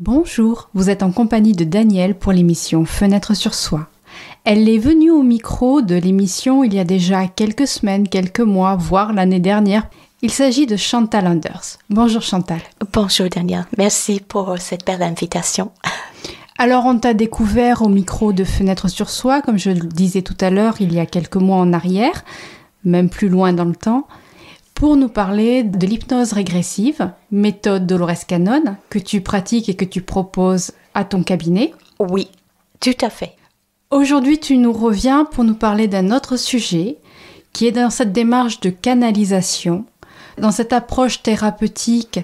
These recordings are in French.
Bonjour, vous êtes en compagnie de Danielle pour l'émission Fenêtre sur soi. Elle est venue au micro de l'émission il y a déjà quelques semaines, quelques mois, voire l'année dernière. Il s'agit de Chantal Anders. Bonjour Chantal. Bonjour Danielle, merci pour cette belle invitation. Alors on t'a découvert au micro de Fenêtre sur soi, comme je le disais tout à l'heure, il y a quelques mois en arrière, même plus loin dans le temps, pour nous parler de l'hypnose régressive, méthode Dolores Cannon, que tu pratiques et que tu proposes à ton cabinet. Oui, tout à fait. Aujourd'hui, tu nous reviens pour nous parler d'un autre sujet qui est dans cette démarche de canalisation, dans cette approche thérapeutique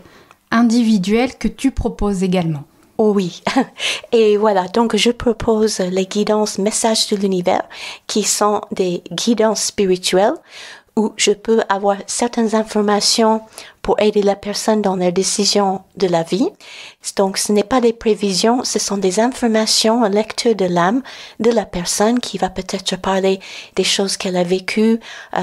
individuelle que tu proposes également. Oui, et voilà, donc je propose les guidances messages de l'univers qui sont des guidances spirituelles où je peux avoir certaines informations pour aider la personne dans leurs décisions de la vie. Donc, ce n'est pas des prévisions, ce sont des informations, un lecteur de l'âme de la personne qui va peut-être parler des choses qu'elle a vécues,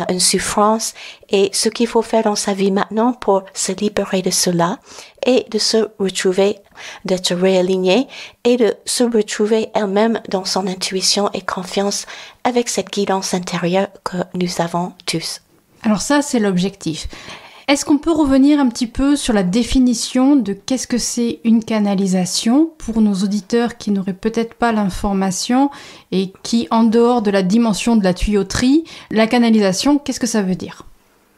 une souffrance, et ce qu'il faut faire dans sa vie maintenant pour se libérer de cela et de se retrouver, d'être réaligné et de se retrouver elle-même dans son intuition et confiance avec cette guidance intérieure que nous avons tous. Alors ça, c'est l'objectif. Est-ce qu'on peut revenir un petit peu sur la définition de qu'est-ce que c'est une canalisation pour nos auditeurs qui n'auraient peut-être pas l'information et qui, en dehors de la dimension de la tuyauterie, la canalisation, qu'est-ce que ça veut dire?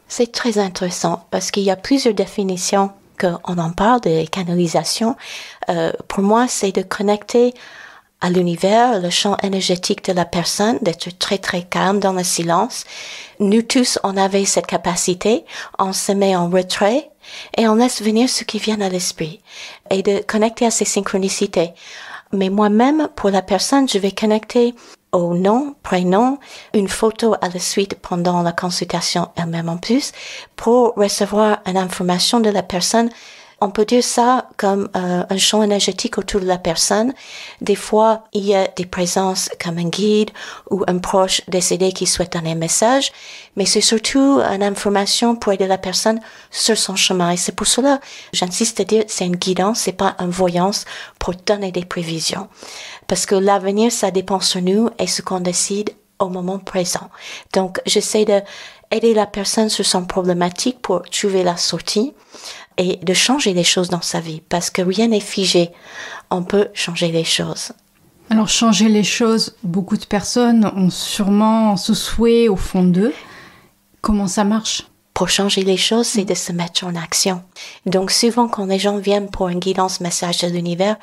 C'est très intéressant parce qu'il y a plusieurs définitions qu'on en parle des canalisations. Pour moi, c'est de connecter à l'univers, le champ énergétique de la personne, d'être très très calme dans le silence. Nous tous, on avait cette capacité, on se met en retrait et on laisse venir ce qui vient à l'esprit et de connecter à ces synchronicités. Mais moi-même, pour la personne, je vais connecter au nom, prénom, une photo à la suite pendant la consultation elle-même en plus pour recevoir une information de la personne. On peut dire ça comme un champ énergétique autour de la personne. Des fois, il y a des présences comme un guide ou un proche décédé qui souhaite donner un message, mais c'est surtout une information pour aider la personne sur son chemin. Et c'est pour cela, j'insiste à dire, c'est une guidance, c'est pas une voyance pour donner des prévisions. Parce que l'avenir, ça dépend sur nous et ce qu'on décide au moment présent. Donc, j'essaie de aider la personne sur son problématique pour trouver la sortie et de changer les choses dans sa vie, parce que rien n'est figé. On peut changer les choses. Alors, changer les choses, beaucoup de personnes ont sûrement ce souhait au fond d'eux. Comment ça marche? Pour changer les choses, c'est de se mettre en action. Donc, souvent, quand les gens viennent pour une guidance message de l'univers,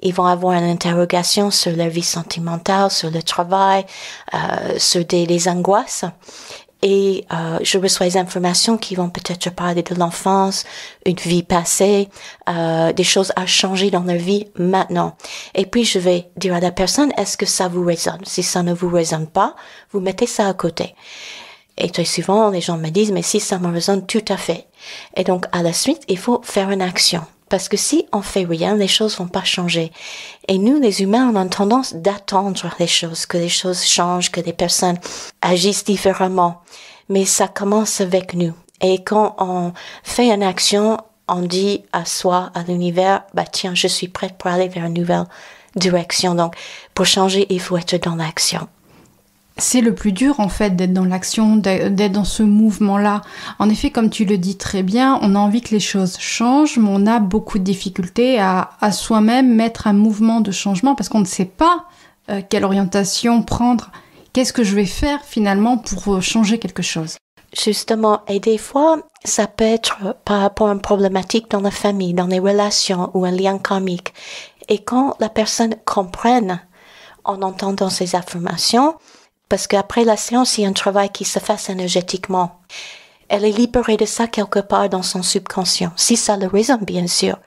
ils vont avoir une interrogation sur leur vie sentimentale, sur le travail, sur les angoisses. Et je reçois des informations qui vont peut-être parler de l'enfance, une vie passée, des choses à changer dans leur vie maintenant. Et puis je vais dire à la personne, est-ce que ça vous résonne? Si ça ne vous résonne pas, vous mettez ça à côté. Et très souvent, les gens me disent, mais si ça me résonne, tout à fait. Et donc à la suite, il faut faire une action. Parce que si on fait rien, les choses vont pas changer. Et nous, les humains, on a tendance d'attendre les choses, que les choses changent, que les personnes agissent différemment. Mais ça commence avec nous. Et quand on fait une action, on dit à soi, à l'univers, bah tiens, je suis prête pour aller vers une nouvelle direction. Donc, pour changer, il faut être dans l'action. C'est le plus dur en fait d'être dans l'action, d'être dans ce mouvement-là. En effet, comme tu le dis très bien, on a envie que les choses changent, mais on a beaucoup de difficultés à soi-même mettre un mouvement de changement parce qu'on ne sait pas quelle orientation prendre. Qu'est-ce que je vais faire finalement pour changer quelque chose? Justement, et des fois, ça peut être par rapport à une problématique dans la famille, dans les relations ou un lien karmique. Et quand la personne comprenne en entendant ces affirmations, parce qu'après la séance, il y a un travail qui se fait énergétiquement. Elle est libérée de ça quelque part dans son subconscient, si ça le résonne, bien sûr.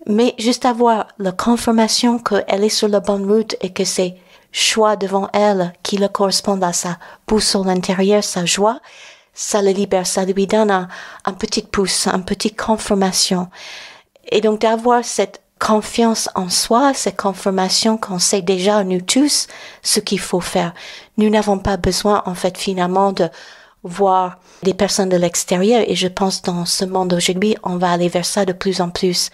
Mais juste avoir la confirmation qu'elle est sur la bonne route et que c'est choix devant elle qui le correspondent à sa boussole intérieure, sa joie, ça le libère, ça lui donne un petit pouce, une petite confirmation. Et donc d'avoir cette confiance en soi, cette confirmation qu'on sait déjà, nous tous, ce qu'il faut faire. Nous n'avons pas besoin, en fait, finalement, de voir des personnes de l'extérieur. Et je pense dans ce monde aujourd'hui, on va aller vers ça de plus en plus,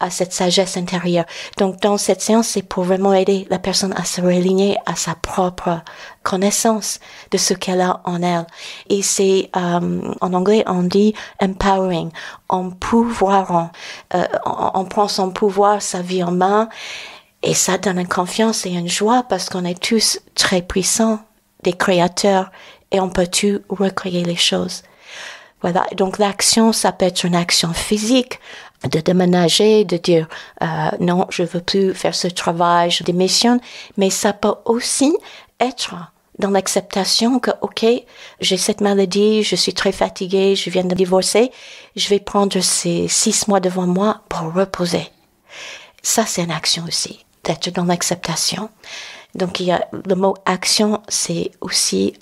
à cette sagesse intérieure. Donc, dans cette séance, c'est pour vraiment aider la personne à se réaligner à sa propre connaissance de ce qu'elle a en elle. Et c'est, en anglais, on dit empowering, on prend son pouvoir, sa vie en main, et ça donne une confiance et une joie parce qu'on est tous très puissants, des créateurs, et on peut tout recréer les choses. Voilà. Donc, l'action, ça peut être une action physique, de déménager, de dire non, je veux plus faire ce travail, je démissionne, mais ça peut aussi être dans l'acceptation que, ok, j'ai cette maladie, je suis très fatiguée, je viens de divorcer, je vais prendre ces 6 mois devant moi pour reposer. Ça, c'est une action aussi, d'être dans l'acceptation. Donc, il y a le mot action, c'est aussi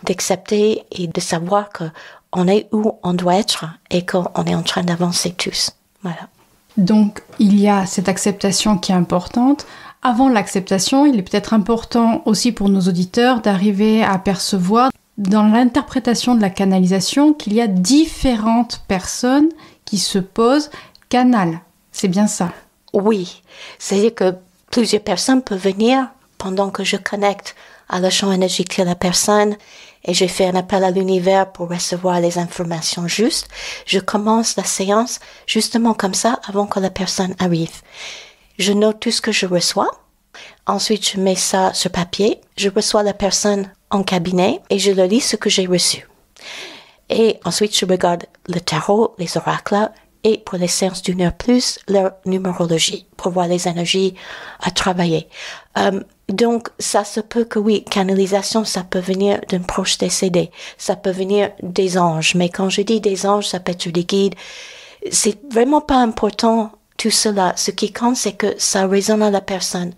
d'accepter et de savoir que on est où on doit être et qu'on est en train d'avancer tous. Voilà. Donc, il y a cette acceptation qui est importante. Avant l'acceptation, il est peut-être important aussi pour nos auditeurs d'arriver à percevoir dans l'interprétation de la canalisation qu'il y a différentes personnes qui se posent canal. C'est bien ça? Oui. C'est-à-dire que plusieurs personnes peuvent venir pendant que je connecte à le champ énergétique de la personne et je fais un appel à l'univers pour recevoir les informations justes. Je commence la séance justement comme ça avant que la personne arrive. Je note tout ce que je reçois. Ensuite, je mets ça sur papier. Je reçois la personne en cabinet et je le lis ce que j'ai reçu. Et ensuite, je regarde le tarot, les oracles et pour les séances d'une heure plus, leur numérologie pour voir les énergies à travailler. Donc, ça se peut que oui, canalisation, ça peut venir d'un proche décédé, ça peut venir des anges, mais quand je dis des anges, ça peut être des guides. C'est vraiment pas important tout cela. Ce qui compte, c'est que ça résonne à la personne.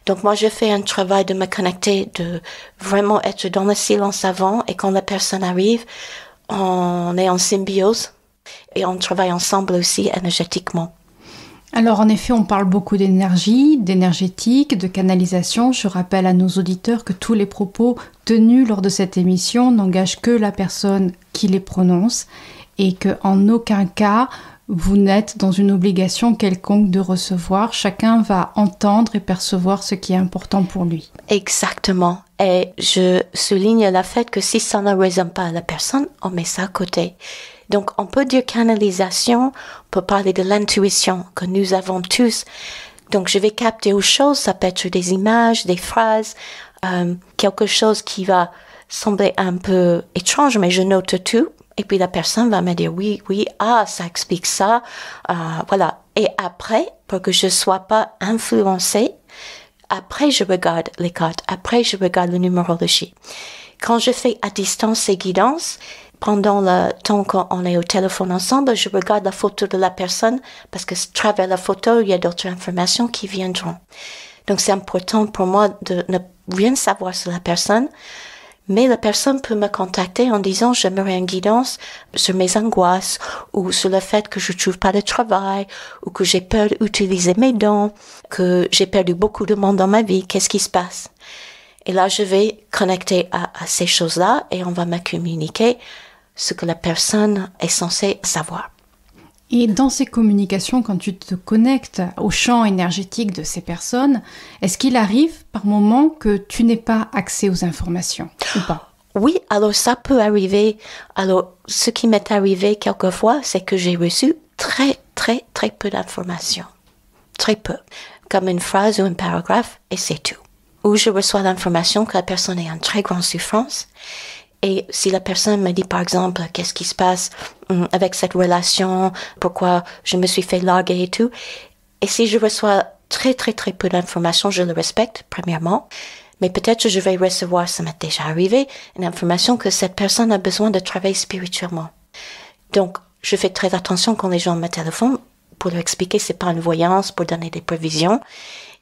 Donc, moi, je fais un travail de me connecter, de vraiment être dans le silence avant, et quand la personne arrive, on est en symbiose et on travaille ensemble aussi énergétiquement. Alors en effet, on parle beaucoup d'énergie, d'énergétique, de canalisation. Je rappelle à nos auditeurs que tous les propos tenus lors de cette émission n'engagent que la personne qui les prononce et qu'en aucun cas vous n'êtes dans une obligation quelconque de recevoir. Chacun va entendre et percevoir ce qui est important pour lui. Exactement. Et je souligne le fait que si ça ne résonne pas à la personne, on met ça à côté. Donc, on peut dire canalisation, on peut parler de l'intuition que nous avons tous. Donc, je vais capter aux choses, ça peut être des images, des phrases, quelque chose qui va sembler un peu étrange, mais je note tout. Et puis, la personne va me dire oui, ça explique ça, voilà. Et après, pour que je sois pas influencée, après, je regarde les cartes, après, je regarde la numérologie. Quand je fais à distance ces guidances, pendant le temps qu'on est au téléphone ensemble, je regarde la photo de la personne parce que à travers la photo, il y a d'autres informations qui viendront. Donc, c'est important pour moi de ne rien savoir sur la personne, mais la personne peut me contacter en disant j'aimerais une guidance sur mes angoisses ou sur le fait que je trouve pas de travail ou que j'ai peur d'utiliser mes dons, que j'ai perdu beaucoup de monde dans ma vie, qu'est-ce qui se passe? Et là, je vais connecter à ces choses-là et on va me communiquer ce que la personne est censée savoir. Et dans ces communications, quand tu te connectes au champ énergétique de ces personnes, est-ce qu'il arrive par moment que tu n'aies pas accès aux informations ou pas? Oui, alors ça peut arriver. Alors, ce qui m'est arrivé quelquefois, c'est que j'ai reçu très peu d'informations. Très peu. Comme une phrase ou un paragraphe, et c'est tout. Ou je reçois l'information que la personne est en très grande souffrance. Et si la personne me dit, par exemple, qu'est-ce qui se passe avec cette relation, pourquoi je me suis fait larguer et tout, et si je reçois très peu d'informations, je le respecte, premièrement, mais peut-être je vais recevoir, ça m'est déjà arrivé, une information que cette personne a besoin de travailler spirituellement. Donc, je fais très attention quand les gens me téléphonent pour leur expliquer, c'est pas une voyance pour donner des prévisions,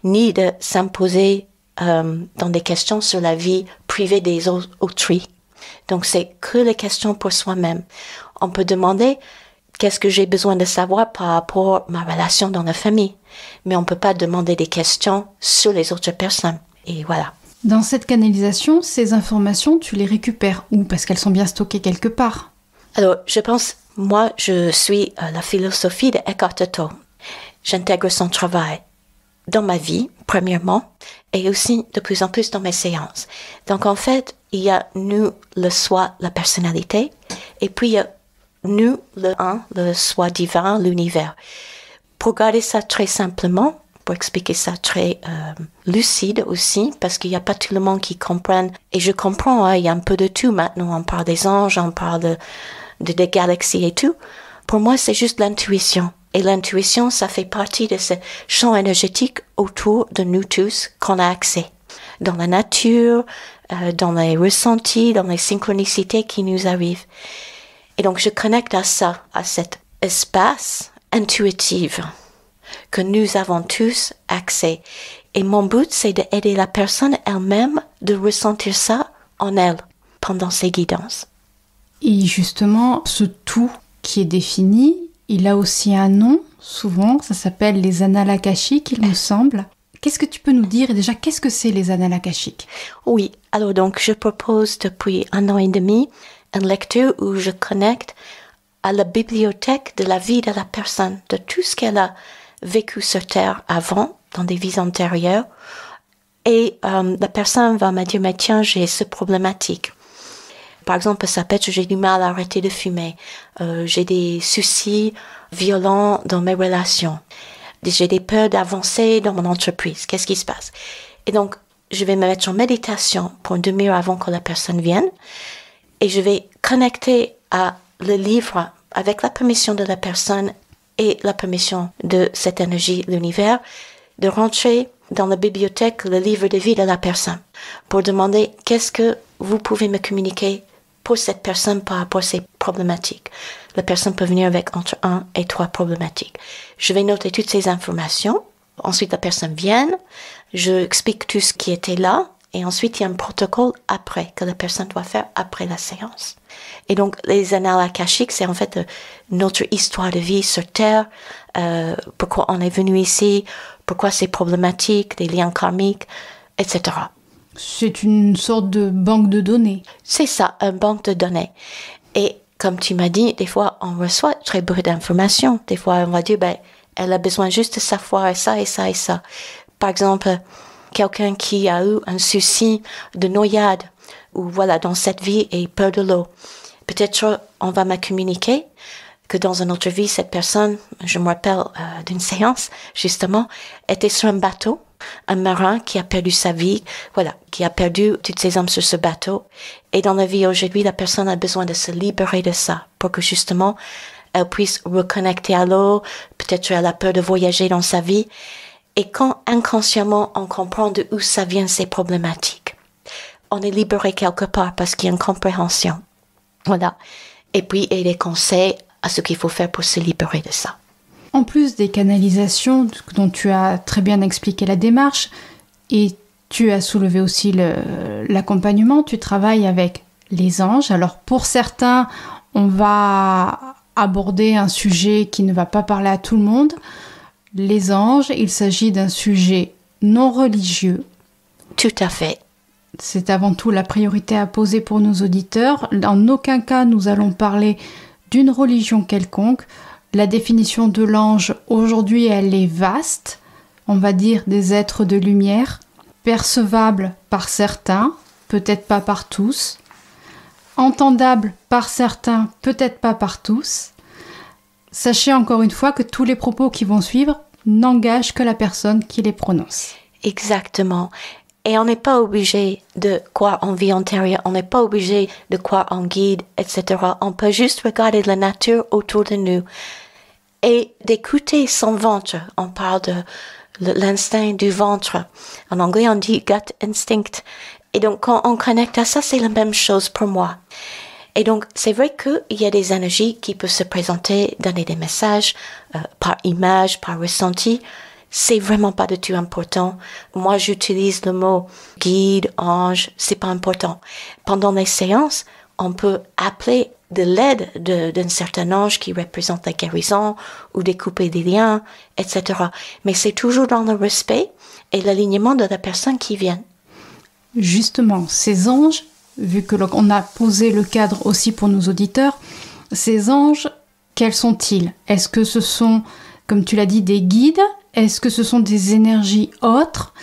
ni de s'imposer dans des questions sur la vie privée des autrui. Donc, c'est que les questions pour soi-même. On peut demander qu'est-ce que j'ai besoin de savoir par rapport à ma relation dans la famille. Mais on peut pas demander des questions sur les autres personnes. Et voilà. Dans cette canalisation, ces informations, tu les récupères où? Parce qu'elles sont bien stockées quelque part. Alors, je pense, moi, je suis la philosophie de Eckhart Tolle. J'intègre son travail dans ma vie, premièrement, et aussi de plus en plus dans mes séances. Donc, en fait, il y a nous, le soi, la personnalité, et puis il y a nous, le un, le soi divin, l'univers. Pour garder ça très simplement, pour expliquer ça très lucide aussi, parce qu'il n'y a pas tout le monde qui comprenne. Et je comprends, hein, il y a un peu de tout maintenant. On parle des anges, on parle des galaxies et tout. Pour moi, c'est juste l'intuition. Et l'intuition, ça fait partie de ce champ énergétique autour de nous tous qu'on a accès. Dans la nature, dans les ressentis, dans les synchronicités qui nous arrivent. Et donc, je connecte à ça, à cet espace intuitif que nous avons tous accès. Et mon but, c'est d'aider la personne elle-même de ressentir ça en elle pendant ses guidances. Et justement, ce tout qui est défini, il a aussi un nom, souvent, ça s'appelle les annales akashiques, il me semble. Qu'est-ce que tu peux nous dire? Et déjà, qu'est-ce que c'est les annales akashiques? Oui, alors donc, je propose depuis 1 an et demi une lecture où je connecte à la bibliothèque de la vie de la personne, de tout ce qu'elle a vécu sur Terre avant, dans des vies antérieures. Et la personne va me dire, mais tiens, j'ai ce problématique. Par exemple, ça peut être, j'ai du mal à arrêter de fumer. J'ai des soucis violents dans mes relations. J'ai des peurs d'avancer dans mon entreprise. Qu'est-ce qui se passe? Et donc, je vais me mettre en méditation pour une demi-heure avant que la personne vienne. Et je vais connecter à le livre avec la permission de la personne et la permission de cette énergie, l'univers, de rentrer dans la bibliothèque le livre de vie de la personne pour demander qu'est-ce que vous pouvez me communiquer pour cette personne par rapport à ses problématiques. La personne peut venir avec entre 1 et 3 problématiques. Je vais noter toutes ces informations. Ensuite, la personne vient. Je explique tout ce qui était là. Et ensuite, il y a un protocole après, que la personne doit faire après la séance. Et donc, les annales akashiques, c'est en fait notre histoire de vie sur Terre, pourquoi on est venu ici, pourquoi c'est problématique, des liens karmiques, etc. C'est une sorte de banque de données. C'est ça, une banque de données. Et comme tu m'as dit, des fois, on reçoit très peu d'informations. Des fois, on va dire, elle a besoin juste de savoir ça et ça et ça. Par exemple, quelqu'un qui a eu un souci de noyade, ou voilà, dans cette vie et peur de l'eau. Peut-être on va me communiquer que dans une autre vie, cette personne, je me rappelle d'une séance, justement, était sur un bateau, un marin qui a perdu sa vie, voilà, qui a perdu toutes ses âmes sur ce bateau. Et dans la vie aujourd'hui, la personne a besoin de se libérer de ça pour que justement, elle puisse reconnecter à l'eau. Peut-être elle a peur de voyager dans sa vie. Et quand inconsciemment on comprend de où ça vient ces problématiques, on est libéré quelque part parce qu'il y a une compréhension. Voilà. Et puis, il y a des conseils à ce qu'il faut faire pour se libérer de ça. En plus des canalisations dont tu as très bien expliqué la démarche, et tu as soulevé aussi l'accompagnement, tu travailles avec les anges. Alors pour certains, on va aborder un sujet qui ne va pas parler à tout le monde. Les anges, il s'agit d'un sujet non religieux. Tout à fait. C'est avant tout la priorité à poser pour nos auditeurs. En aucun cas, nous allons parler d'une religion quelconque. La définition de l'ange, aujourd'hui, elle est vaste. On va dire des êtres de lumière, percevables par certains, peut-être pas par tous. Entendables par certains, peut-être pas par tous. Sachez encore une fois que tous les propos qui vont suivre n'engagent que la personne qui les prononce. Exactement. Et on n'est pas obligé de croire en vie antérieure, on n'est pas obligé de croire en guide, etc. On peut juste regarder la nature autour de nous et d'écouter son ventre. On parle de l'instinct du ventre. En anglais, on dit gut instinct. Et donc, quand on connecte à ça, c'est la même chose pour moi. Et donc, c'est vrai qu'il y a des énergies qui peuvent se présenter, donner des messages par image, par ressenti. C'est vraiment pas du tout important. Moi, j'utilise le mot guide, ange, c'est pas important. Pendant les séances, on peut appeler de l'aide d'un certain ange qui représente la guérison ou découper des liens, etc. Mais c'est toujours dans le respect et l'alignement de la personne qui vient. justement, ces anges, vu que on a posé le cadre aussi pour nos auditeurs, ces anges, quels sont-ils? Est-ce que ce sont, comme tu l'as dit, des guides? Est-ce que ce sont des énergies autres?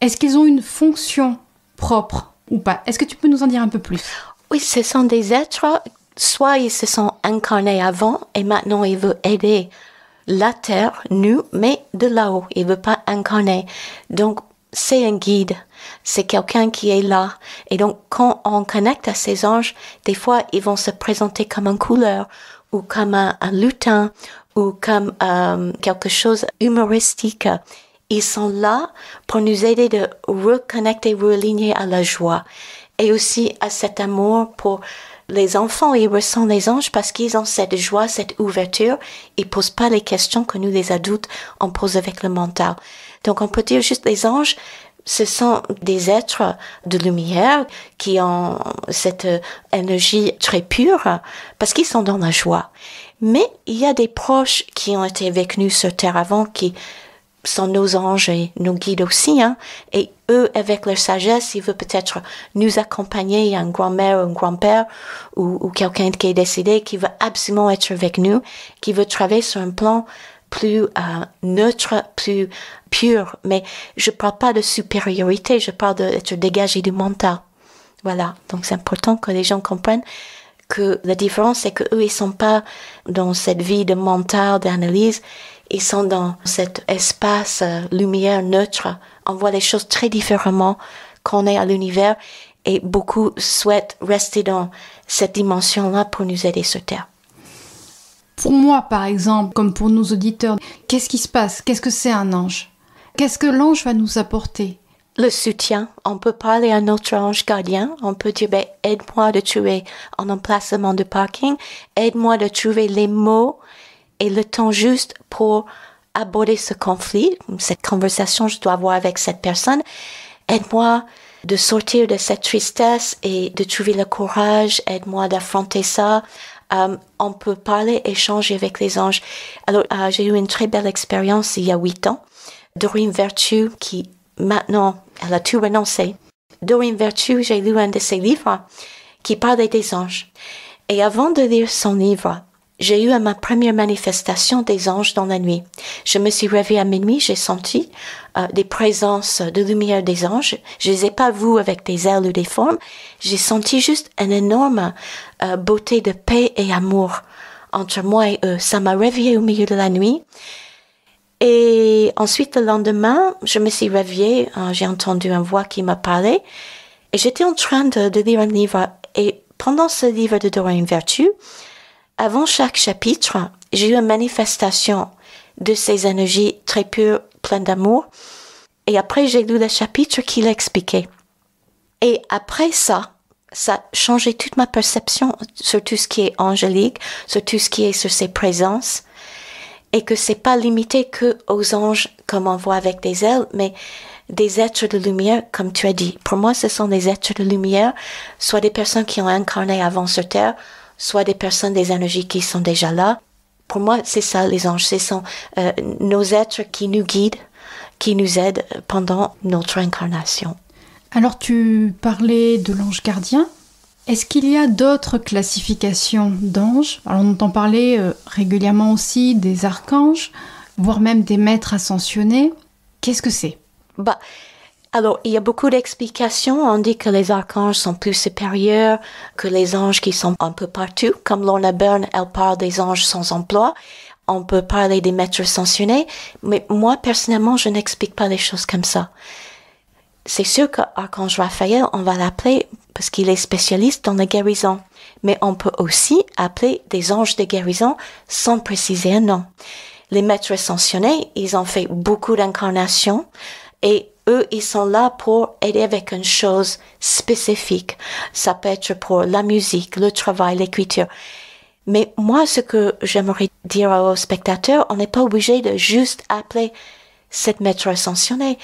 Est-ce qu'ils ont une fonction propre ou pas? Est-ce que tu peux nous en dire un peu plus? Oui, ce sont des êtres, soit ils se sont incarnés avant et maintenant ils veulent aider la Terre, nous, mais de là-haut. Ils ne veulent pas incarner. Donc, c'est un guide. C'est quelqu'un qui est là. Et donc, quand on connecte à ces anges, des fois, ils vont se présenter comme une couleur ou comme un lutin ou comme quelque chose humoristique. Ils sont là pour nous aider de reconnecter, realigner à la joie et aussi à cet amour pour les enfants. Ils ressentent les anges parce qu'ils ont cette joie, cette ouverture. Ils posent pas les questions que nous, les adultes, on pose avec le mental. Donc, on peut dire juste les anges, ce sont des êtres de lumière qui ont cette énergie très pure parce qu'ils sont dans la joie. Mais il y a des proches qui ont été avec nous sur Terre avant qui sont nos anges et nos guides aussi, hein. Et eux, avec leur sagesse, ils veulent peut-être nous accompagner, un grand-mère ou un grand-père ou quelqu'un qui est décédé, qui veut absolument être avec nous, qui veut travailler sur un plan plus neutre, plus pur. Mais je parle pas de supériorité, je parle d'être dégagé du mental. Voilà. Donc c'est important que les gens comprennent que la différence, c'est que eux, ils sont pas dans cette vie de mental, d'analyse. Ils sont dans cet espace lumière neutre. On voit les choses très différemment qu'on est à l'univers et beaucoup souhaitent rester dans cette dimension-là pour nous aider sur Terre. Pour moi, par exemple, comme pour nos auditeurs, qu'est-ce qui se passe? Qu'est-ce que c'est un ange? Qu'est-ce que l'ange va nous apporter? Le soutien. On peut parler à notre ange gardien. On peut dire, aide-moi de trouver un emplacement de parking. Aide-moi de trouver les mots et le temps juste pour aborder ce conflit, cette conversation que je dois avoir avec cette personne. Aide-moi de sortir de cette tristesse et de trouver le courage. Aide-moi d'affronter ça. On peut parler, échanger avec les anges. Alors, j'ai eu une très belle expérience il y a 8 ans. Doreen Virtue, qui maintenant, elle a tout renoncé. Doreen Virtue, j'ai lu un de ses livres qui parlait des anges. Et avant de lire son livre, j'ai eu ma première manifestation des anges dans la nuit. Je me suis réveillée à minuit, j'ai senti des présences de lumière des anges. Je les ai pas vus avec des ailes ou des formes. J'ai senti juste une énorme beauté de paix et amour entre moi et eux. Ça m'a réveillée au milieu de la nuit. Et ensuite, le lendemain, je me suis réveillée, j'ai entendu une voix qui m'a parlé. Et j'étais en train de lire un livre. Et pendant ce livre de Doreen Virtue, avant chaque chapitre, j'ai eu une manifestation de ces énergies très pures, pleines d'amour. Et après, j'ai lu le chapitre qui l'expliquait. Et après ça a changé toute ma perception sur tout ce qui est angélique, sur tout ce qui est sur ses présences. Et que c'est pas limité que aux anges, comme on voit avec des ailes, mais des êtres de lumière, comme tu as dit. Pour moi, ce sont des êtres de lumière, soit des personnes qui ont incarné avant sur Terre, soit des personnes, des énergies qui sont déjà là. Pour moi, c'est ça, les anges. Ce sont nos êtres qui nous guident, qui nous aident pendant notre incarnation. Alors, tu parlais de l'ange gardien. Est-ce qu'il y a d'autres classifications d'anges? Alors, on entend parler régulièrement aussi des archanges, voire même des maîtres ascensionnés. Qu'est-ce que c'est? Alors, il y a beaucoup d'explications. On dit que les archanges sont plus supérieurs que les anges qui sont un peu partout. Comme Lorna Byrne, elle parle des anges sans emploi. On peut parler des maîtres ascensionnés. Mais moi, personnellement, je n'explique pas les choses comme ça. C'est sûr qu'Archange Raphaël, on va l'appeler parce qu'il est spécialiste dans la guérison. Mais on peut aussi appeler des anges de guérison sans préciser un nom. Les maîtres ascensionnés, ils ont fait beaucoup d'incarnations et eux, ils sont là pour aider avec une chose spécifique. Ça peut être pour la musique, le travail, l'écriture. Mais moi, ce que j'aimerais dire aux spectateurs, on n'est pas obligé de juste appeler cette maître ascensionné.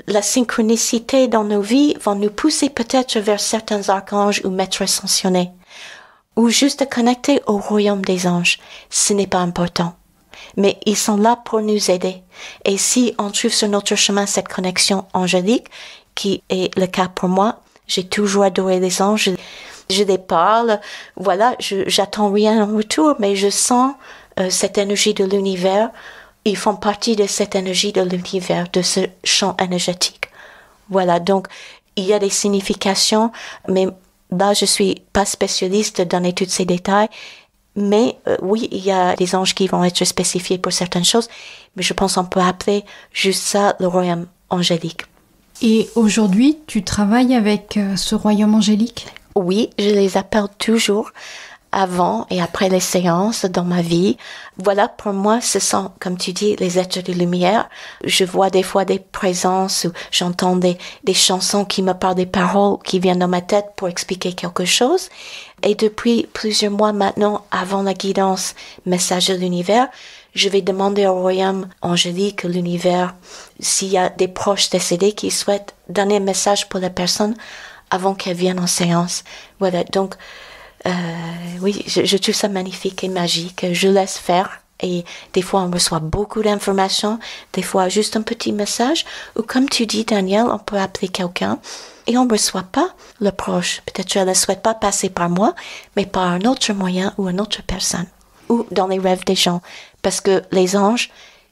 La synchronicité dans nos vies va nous pousser peut-être vers certains archanges ou maîtres ascensionnés. Ou juste connecter au royaume des anges. Ce n'est pas important. Mais ils sont là pour nous aider. Et si on trouve sur notre chemin cette connexion angélique, qui est le cas pour moi. J'ai toujours adoré les anges. Je les parle. Voilà, j'attends rien en retour, mais je sens cette énergie de l'univers. Ils font partie de cette énergie de l'univers, de ce champ énergétique. Voilà, donc il y a des significations, mais là, je suis pas spécialiste dans tous ces détails. Mais oui, il y a des anges qui vont être spécifiés pour certaines choses, mais je pense qu'on peut appeler juste ça le royaume angélique. Et aujourd'hui, tu travailles avec ce royaume angélique? Oui, je les appelle toujours avant et après les séances dans ma vie. Voilà, pour moi, ce sont, comme tu dis, les êtres de lumière. Je vois des fois des présences ou j'entends des chansons qui me parlent des paroles qui viennent dans ma tête pour expliquer quelque chose. Et depuis plusieurs mois maintenant, avant la guidance message de l'univers, je vais demander au royaume angélique, l'univers, s'il y a des proches décédés qui souhaitent donner un message pour la personne avant qu'elle vienne en séance. Voilà, donc oui, je trouve ça magnifique et magique. Je laisse faire et des fois on reçoit beaucoup d'informations, des fois juste un petit message ou comme tu dis Daniel, on peut appeler quelqu'un et on ne reçoit pas le proche. Peut-être qu'elle ne souhaite pas passer par moi, mais par un autre moyen ou une autre personne ou dans les rêves des gens parce que les anges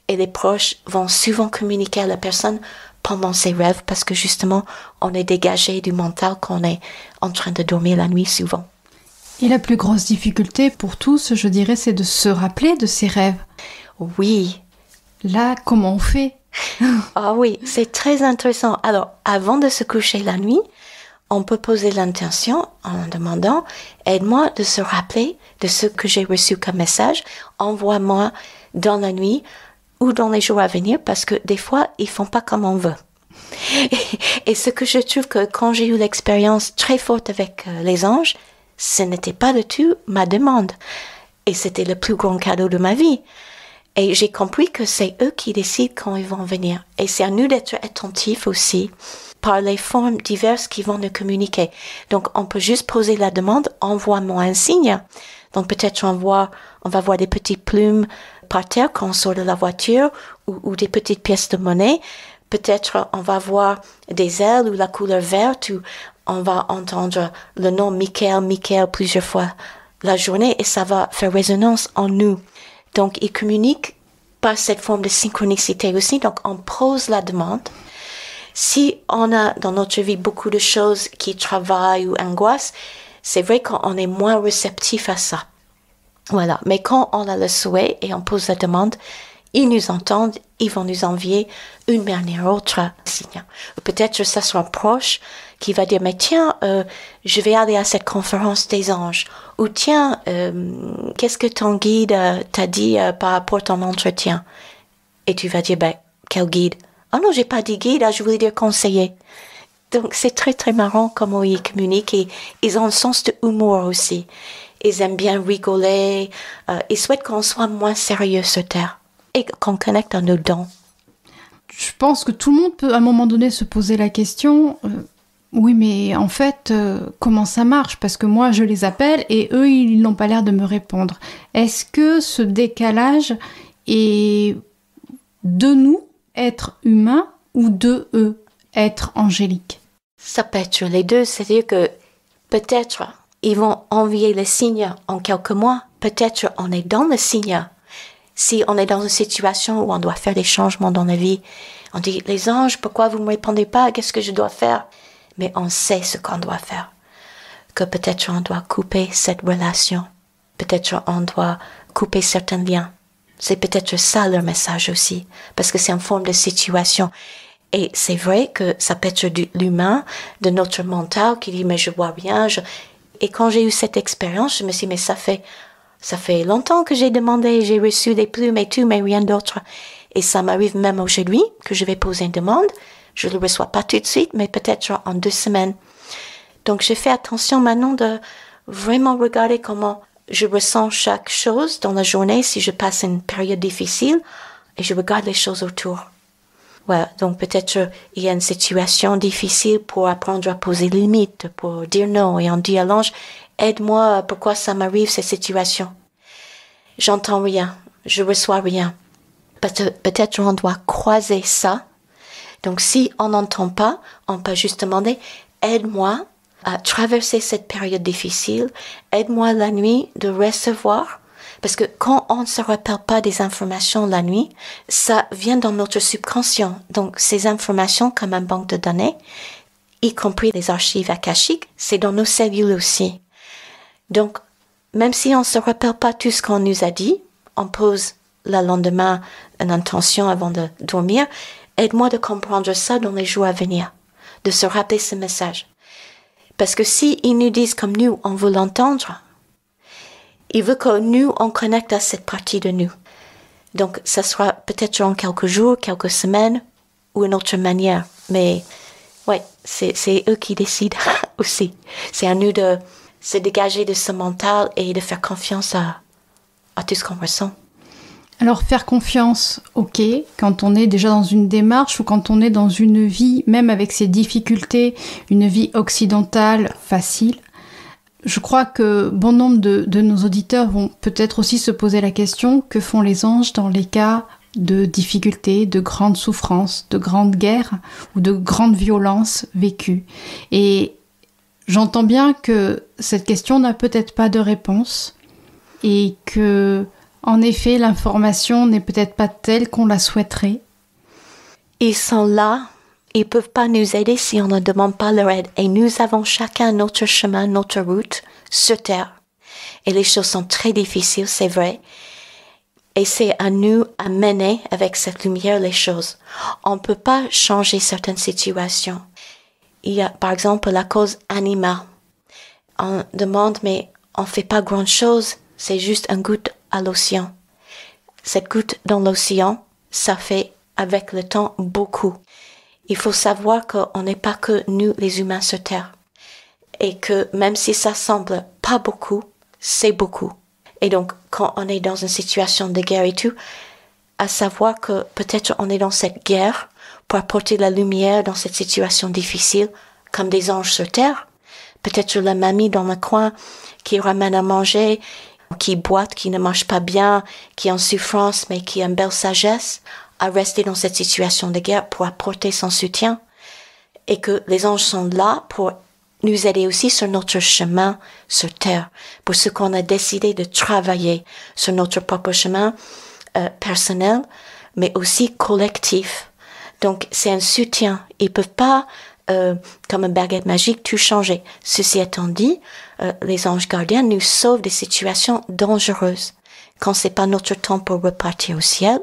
et les proches vont souvent communiquer à la personne pendant ses rêves parce que justement on est dégagé du mental qu'on est en train de dormir la nuit souvent. Et la plus grosse difficulté pour tous, je dirais, c'est de se rappeler de ses rêves. Oui. Là, comment on fait? Ah oui, c'est très intéressant. Alors, avant de se coucher la nuit, on peut poser l'intention en demandant « Aide-moi de se rappeler de ce que j'ai reçu comme message. Envoie-moi dans la nuit ou dans les jours à venir parce que des fois, ils font pas comme on veut. » Et ce que je trouve que quand j'ai eu l'expérience très forte avec les anges, ce n'était pas du tout ma demande. Et c'était le plus grand cadeau de ma vie. Et j'ai compris que c'est eux qui décident quand ils vont venir. Et c'est à nous d'être attentifs aussi par les formes diverses qui vont nous communiquer. Donc, on peut juste poser la demande, envoie-moi un signe. Donc, peut-être on va voir des petites plumes par terre quand on sort de la voiture ou des petites pièces de monnaie. Peut-être on va voir des ailes ou la couleur verte ou on va entendre le nom Michael plusieurs fois la journée et ça va faire résonance en nous. Donc, ils communiquent par cette forme de synchronicité aussi. Donc, on pose la demande. Si on a dans notre vie beaucoup de choses qui travaillent ou angoissent, c'est vrai qu'on est moins réceptif à ça. Voilà. Mais quand on a le souhait et on pose la demande, ils nous entendent, ils vont nous envier une manière ou autre signe. Peut-être que ça sera proche qui va dire, mais tiens, je vais aller à cette conférence des anges. Ou tiens, qu'est-ce que ton guide t'a dit par rapport à ton entretien? Et tu vas dire, ben, quel guide? Oh non, j'ai pas dit guide, je voulais dire conseiller. Donc, c'est très, très marrant comment ils communiquent et ils ont un sens de humour aussi. Ils aiment bien rigoler. Ils souhaitent qu'on soit moins sérieux sur Terre et qu'on connecte à nos dons. Je pense que tout le monde peut à un moment donné se poser la question, oui mais en fait, comment ça marche? Parce que moi je les appelle et eux ils n'ont pas l'air de me répondre. Est-ce que ce décalage est de nous, être humain, ou de eux, être angélique? Ça peut être les deux, c'est-à-dire que peut-être ils vont envier le signe en quelques mois, peut-être on est dans le signe. Si on est dans une situation où on doit faire des changements dans la vie, on dit, les anges, pourquoi vous ne me répondez pas? Qu'est-ce que je dois faire? Mais on sait ce qu'on doit faire. Que peut-être on doit couper cette relation. Peut-être on doit couper certains liens. C'est peut-être ça leur message aussi. Parce que c'est une forme de situation. Et c'est vrai que ça peut être de l'humain, de notre mental qui dit, mais je vois rien. Et quand j'ai eu cette expérience, je me suis dit, mais ça fait longtemps que j'ai demandé, j'ai reçu des plumes et tout, mais rien d'autre. Et ça m'arrive même aujourd'hui que je vais poser une demande. Je ne le reçois pas tout de suite, mais peut-être en 2 semaines. Donc, je fais attention maintenant de vraiment regarder comment je ressens chaque chose dans la journée si je passe une période difficile et je regarde les choses autour. Voilà, donc peut-être il y a une situation difficile pour apprendre à poser des limites, pour dire non. Et on dit à l'ange, aide-moi, pourquoi ça m'arrive cette situation? J'entends rien, je reçois rien. Peut-être on doit croiser ça Donc, si on n'entend pas, on peut juste demander « Aide-moi à traverser cette période difficile. Aide-moi la nuit de recevoir. » Parce que quand on ne se rappelle pas des informations la nuit, ça vient dans notre subconscient. Donc, ces informations, comme un banque de données, y compris les archives akashiques, c'est dans nos cellules aussi. Donc, même si on ne se rappelle pas tout ce qu'on nous a dit, on pose le lendemain une intention avant de dormir. Aide-moi de comprendre ça dans les jours à venir, de se rappeler ce message. Parce que si ils nous disent comme nous, on veut l'entendre, il veut que nous, on connecte à cette partie de nous. Donc, ça sera peut-être en quelques jours, quelques semaines, ou une autre manière. Mais, ouais, c'est eux qui décident aussi. C'est à nous de se dégager de ce mental et de faire confiance à tout ce qu'on ressent. Alors, faire confiance, ok, quand on est déjà dans une démarche ou quand on est dans une vie, même avec ses difficultés, une vie occidentale facile. Je crois que bon nombre de nos auditeurs vont peut-être aussi se poser la question, que font les anges dans les cas de difficultés, de grandes souffrances, de grandes guerres ou de grandes violences vécues. Et j'entends bien que cette question n'a peut-être pas de réponse et que, en effet, l'information n'est peut-être pas telle qu'on la souhaiterait. Ils sont là. Ils ne peuvent pas nous aider si on ne demande pas leur aide. Et nous avons chacun notre chemin, notre route sur Terre. Et les choses sont très difficiles, c'est vrai. Et c'est à nous à mener avec cette lumière les choses. On ne peut pas changer certaines situations. Il y a par exemple la cause animale. On demande, mais on ne fait pas grand-chose. C'est juste une goutte à l'océan. Cette goutte dans l'océan, ça fait avec le temps beaucoup. Il faut savoir qu'on n'est pas que nous, les humains sur Terre. Et que même si ça semble pas beaucoup, c'est beaucoup. Et donc, quand on est dans une situation de guerre et tout, à savoir que peut-être on est dans cette guerre pour apporter la lumière dans cette situation difficile, comme des anges sur Terre. Peut-être la mamie dans le coin qui ramène à manger, qui boite, qui ne mange pas bien, qui est en souffrance, mais qui a une belle sagesse, à rester dans cette situation de guerre pour apporter son soutien, et que les anges sont là pour nous aider aussi sur notre chemin sur Terre, pour ce qu'on a décidé de travailler sur notre propre chemin personnel, mais aussi collectif. Donc, c'est un soutien. Ils peuvent pas, comme une baguette magique, tout changer. Ceci étant dit, les anges gardiens nous sauvent des situations dangereuses. Quand c'est pas notre temps pour repartir au ciel,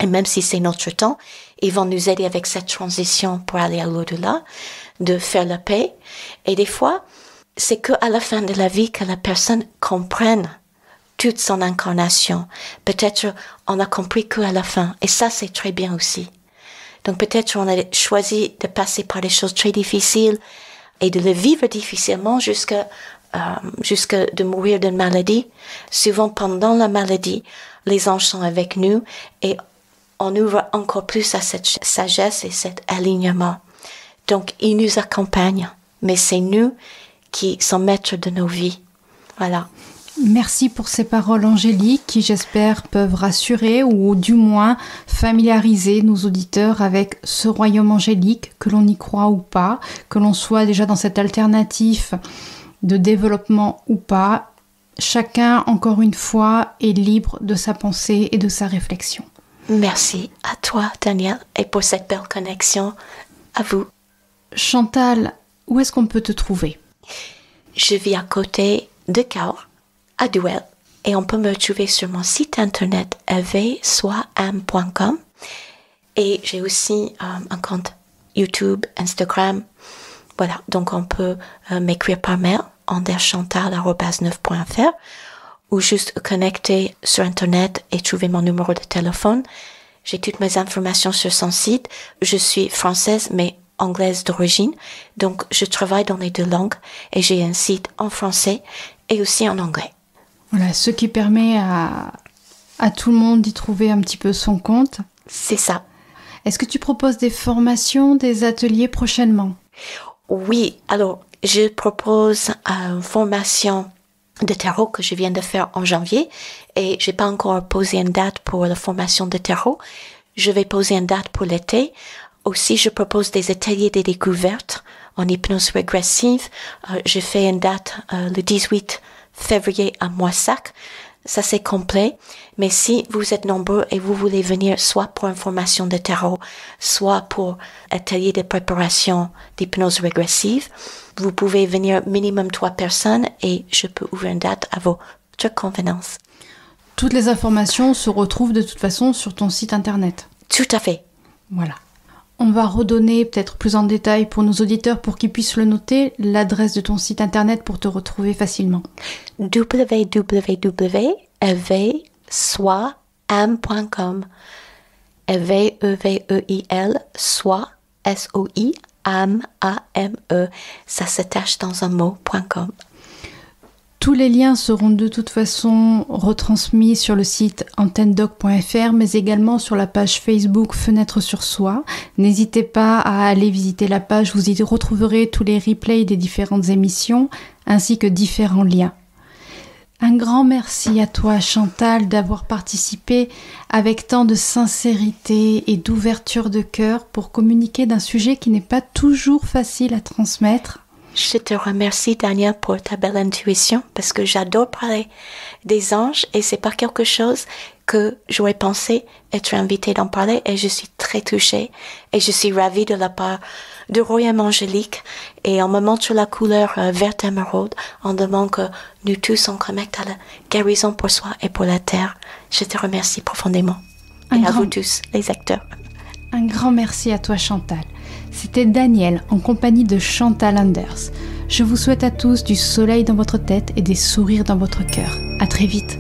et même si c'est notre temps, ils vont nous aider avec cette transition pour aller à l'au-delà, de faire la paix. Et des fois, c'est qu'à la fin de la vie que la personne comprenne toute son incarnation. Peut-être on a compris qu'à la fin. Et ça, c'est très bien aussi. Donc peut-être on a choisi de passer par des choses très difficiles et de le vivre difficilement jusqu'à de mourir d'une maladie. Souvent, pendant la maladie, les anges sont avec nous et on ouvre encore plus à cette sagesse et cet alignement. Donc, ils nous accompagnent, mais c'est nous qui sommes maîtres de nos vies. Voilà. Merci pour ces paroles angéliques qui, j'espère, peuvent rassurer ou du moins familiariser nos auditeurs avec ce royaume angélique, que l'on y croit ou pas, que l'on soit déjà dans cette alternative de développement ou pas. Chacun, encore une fois, est libre de sa pensée et de sa réflexion. Merci à toi, Daniel, et pour cette belle connexion. À vous. Chantal, où est-ce qu'on peut te trouver? Je vis à côté de Cahors, à Douai, et on peut me trouver sur mon site internet éveilsoiam.com. Et j'ai aussi un compte YouTube, Instagram. Voilà, donc on peut m'écrire par mail anderchantal@9.fr ou juste connecter sur internet et trouver mon numéro de téléphone. J'ai toutes mes informations sur son site. Je suis française mais anglaise d'origine, donc je travaille dans les deux langues et j'ai un site en français et aussi en anglais. Voilà, ce qui permet à tout le monde d'y trouver un petit peu son compte. C'est ça. Est-ce que tu proposes des formations, des ateliers prochainement? Oui, alors je propose une formation de tarot que je viens de faire en janvier et j'ai pas encore posé une date pour la formation de tarot. Je vais poser une date pour l'été Aussi, je propose des ateliers de découverte en hypnose régressive. Je fais une date le 18 février à Moissac. Ça, c'est complet. Mais si vous êtes nombreux et vous voulez venir soit pour une formation de tarot, soit pour atelier de préparation d'hypnose régressive, vous pouvez venir minimum 3 personnes et je peux ouvrir une date à votre convenance. Toutes les informations se retrouvent de toute façon sur ton site internet. Tout à fait. Voilà. On va redonner peut-être plus en détail pour nos auditeurs pour qu'ils puissent le noter, l'adresse de ton site internet pour te retrouver facilement. www.eveil.com Eveil, E-V-E-I-L, soi, S-O-I, ame, A-M-E, ça s'attache dans un mot.com. Tous les liens seront de toute façon retransmis sur le site antennedoc.fr, mais également sur la page Facebook Fenêtre sur Soi. N'hésitez pas à aller visiter la page, vous y retrouverez tous les replays des différentes émissions, ainsi que différents liens. Un grand merci à toi Chantal d'avoir participé avec tant de sincérité et d'ouverture de cœur pour communiquer d'un sujet qui n'est pas toujours facile à transmettre. Je te remercie, Daniel, pour ta belle intuition, parce que j'adore parler des anges et c'est pas quelque chose que j'aurais pensé être invitée d'en parler et je suis très touchée et je suis ravie de la part de Royaume Angélique et on me montre la couleur verte émeraude en demandant que nous tous on connecte à la guérison pour soi et pour la terre. Je te remercie profondément et à vous tous, les acteurs. Un grand merci à toi Chantal. C'était Daniel en compagnie de Chantal Anders. Je vous souhaite à tous du soleil dans votre tête et des sourires dans votre cœur. À très vite.